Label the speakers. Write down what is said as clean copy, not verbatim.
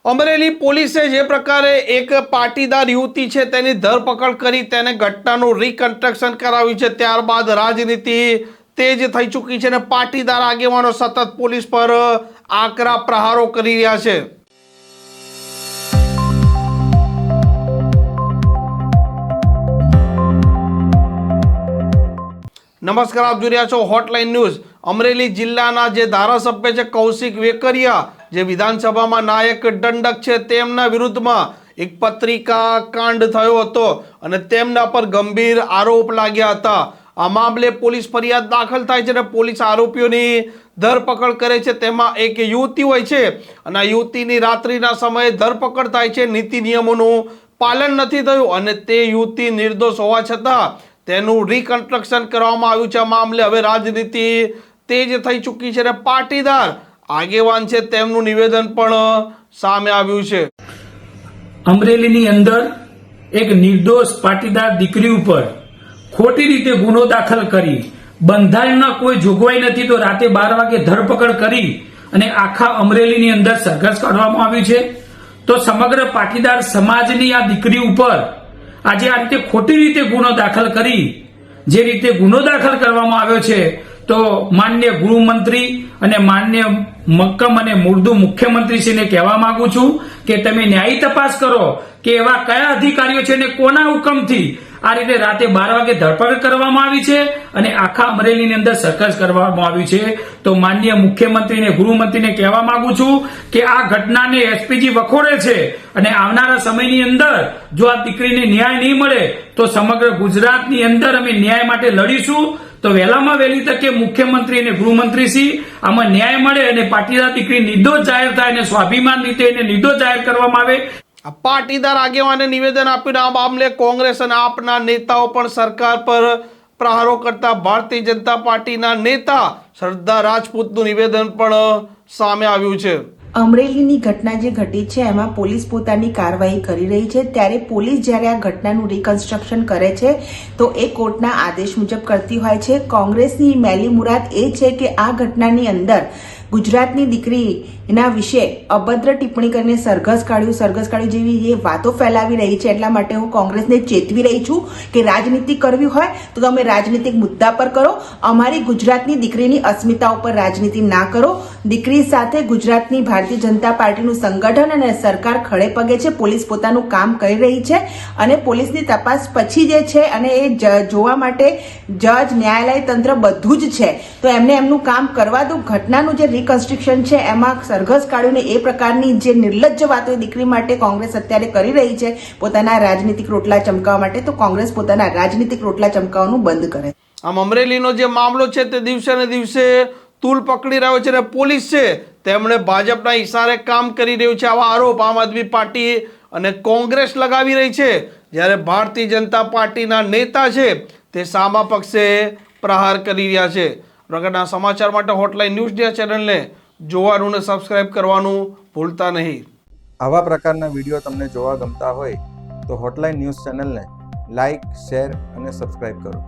Speaker 1: અમરેલી પોલીસે જે પ્રકારે એક પાટીદાર યુવતી છે તેની ધરપકડ કરી તેને ઘટનાનું રિકન્સ્ટ્રક્શન કરાવ્યું છે, ત્યારબાદ રાજનીતિ તેજ થઈ ચૂકી છે અને પાટીદાર આગેવાનો સતત પોલીસ પર આકરા પ્રહારો કરી રહ્યા છે। નમસ્કાર, આપ જોઈ રહ્યા છો હોટલાઇન ન્યૂઝ। અમરેલી જિલ્લાના જે ધારાસભ્ય છે કૌશિક વેકરિયા, જે વિધાનસભામાં નાયક દંડક છે, તેમના વિરુદ્ધમાં એક પત્રિકા કાંડ થયો હતો અને તેમના પર ગંભીર આરોપ લાગ્યા હતા। આ મામલે પોલીસ ફરિયાદ દાખલ થાય છે અને પોલીસ આરોપીઓની ધરપકડ કરે છે। તેમાં એક યુવતી હોય છે અને આ યુવતીની રાત્રિના સમયે ધરપકડ થાય છે। નીતિ નિયમોનું પાલન નથી થયું અને તે યુવતી નિર્દોષ હોવા છતાં તેનું રિકન્સ્ટ્રક્શન કરવામાં આવ્યું છે। આ મામલે હવે રાજનીતિ તેજ થઈ ચૂકી છે અને પાટીદાર આગેવાન છે તેમનું નિવેદન પણ સામે આવ્યું છે।
Speaker 2: અમરેલીની અંદર એક નિર્દોષ પાટીદાર દીકરી ઉપર ખોટી રીતે ગુનો દાખલ કરી, બંધારણના કોઈ જોગવાઈ નથી તો રાતે 12 વાગે ધરપકડ કરી અને આખા અમરેલીની અંદર સરઘસ કાઢવામાં આવ્યું છે। તો સમગ્ર પાટીદાર સમાજની આ દીકરી ઉપર આજે આ રીતે ખોટી રીતે ગુનો દાખલ કરી, જે રીતે ગુનો દાખલ કરવામાં આવ્યો છે, તો માન્ય ગૃહમંત્રી અને માન્ય મક્કમ અને મુર્દુ મુખ્યમંત્રીશ્રીને કહેવા માંગુ છું કે તમે ન્યાયી તપાસ કરો કે એવા કયા અધિકારીઓ છે અને કોના હુકમથી આ રીતે રાતે 12 વાગે ધરપકડ કરવામાં આવી છે અને આખા અમરેલીની અંદર સર્કસ કરવામાં આવ્યું છે। તો માન્ય મુખ્યમંત્રી અને ગૃહમંત્રીને કહેવા માંગુ છું કે આ ઘટનાને એસપીજી વખોડે છે અને આવનારા સમયની અંદર જો આ દીકરીને ન્યાય નહીં મળે તો સમગ્ર ગુજરાતની અંદર અમે ન્યાય માટે લડીશું। તો વહેલામાં વહેલી તકે મુખ્યમંત્રી અને ગૃહમંત્રીશ્રી આમાં ન્યાય મળે અને પાટીદાર દીકરી નિર્દોષ જાહેર થાય અને સ્વાભિમાન રીતે એને નિર્દોષ જાહેર કરવામાં આવે।
Speaker 1: પાટીદાર આગેવાને નિવેદન આપ્યું। આ મામલે કોંગ્રેસ અને આપના નેતાઓ પણ સરકાર પર પ્રહારો કરતા ભારતીય જનતા પાર્ટીના નેતા શ્રદ્ધા રાજપૂતનું નિવેદન પણ સામે આવ્યું છે।
Speaker 3: અમરેલીની ઘટના જે ઘટી છે એમાં પોલીસ પોતાની કાર્યવાહી કરી રહી છે, ત્યારે પોલીસ જ્યારે આ ઘટનાનું રિકન્સ્ટ્રક્શન કરે છે તો એ કોર્ટના આદેશ મુજબ કરતી હોય છે। કોંગ્રેસની મેલી મુરાદ એ છે કે આ ઘટનાની અંદર ગુજરાતની દીકરીના વિશે અભદ્ર ટિપ્પણી કરીને સરઘસ કાઢ્યું જેવી એ વાતો ફેલાવી રહી છે। એટલા માટે હું કોંગ્રેસને ચેતવી રહી છું કે રાજનીતિ કરવી હોય તો તમે રાજનીતિક મુદ્દા પર કરો, અમારી ગુજરાતની દીકરીની અસ્મિતા ઉપર રાજનીતિ ના કરો। દીકરી સાથે ગુજરાતની ભારતીય જનતા પાર્ટીનું સંગઠન અને સરકાર ખડે પગે છે, પોલીસ પોતાનું કામ કરી રહી છે અને પોલીસની તપાસ પછી જે છે અને એ જોવા માટે જજ, ન્યાયાલય તંત્ર બધું જ છે, તો એમને એમનું કામ કરવા દો। ઘટનાનું જે રિકન્સ્ટ્રક્શન છે એમાં સરઘસ કાઢીને એ પ્રકારની જે નિર્લજ્જ વાતો દીકરી માટે કોંગ્રેસ અત્યારે કરી રહી છે પોતાના રાજનીતિક રોટલા ચમકાવવા માટે, તો કોંગ્રેસ પોતાના રાજનીતિક રોટલા ચમકાવવાનું બંધ કરે।
Speaker 1: આમ અમરેલીનો જે મામલો છે તે દિવસે ને દિવસે તૂલ પકડી રહ્યો છે અને પોલીસ છે તેમણે ભાજપના ઇશારે કામ કરી રહ્યું છે, આવા આરોપ આમ આદમી પાર્ટી અને કોંગ્રેસ લગાવી રહી છે, જ્યારે ભારતીય જનતા પાર્ટીના નેતા છે તે સામા પક્ષે પ્રહાર કરી રહ્યા છે। પ્રકારના સમાચાર માટે હોટલાઇન ન્યૂઝ ચેનલને જોવાનું અને સબસ્ક્રાઇબ કરવાનું ભૂલતા નહીં।
Speaker 4: આવા પ્રકારના વિડીયો તમને જોવા ગમતા હોય તો હોટલાઇન ન્યૂઝ ચેનલને લાઇક, શેર અને સબસ્ક્રાઇબ કરો।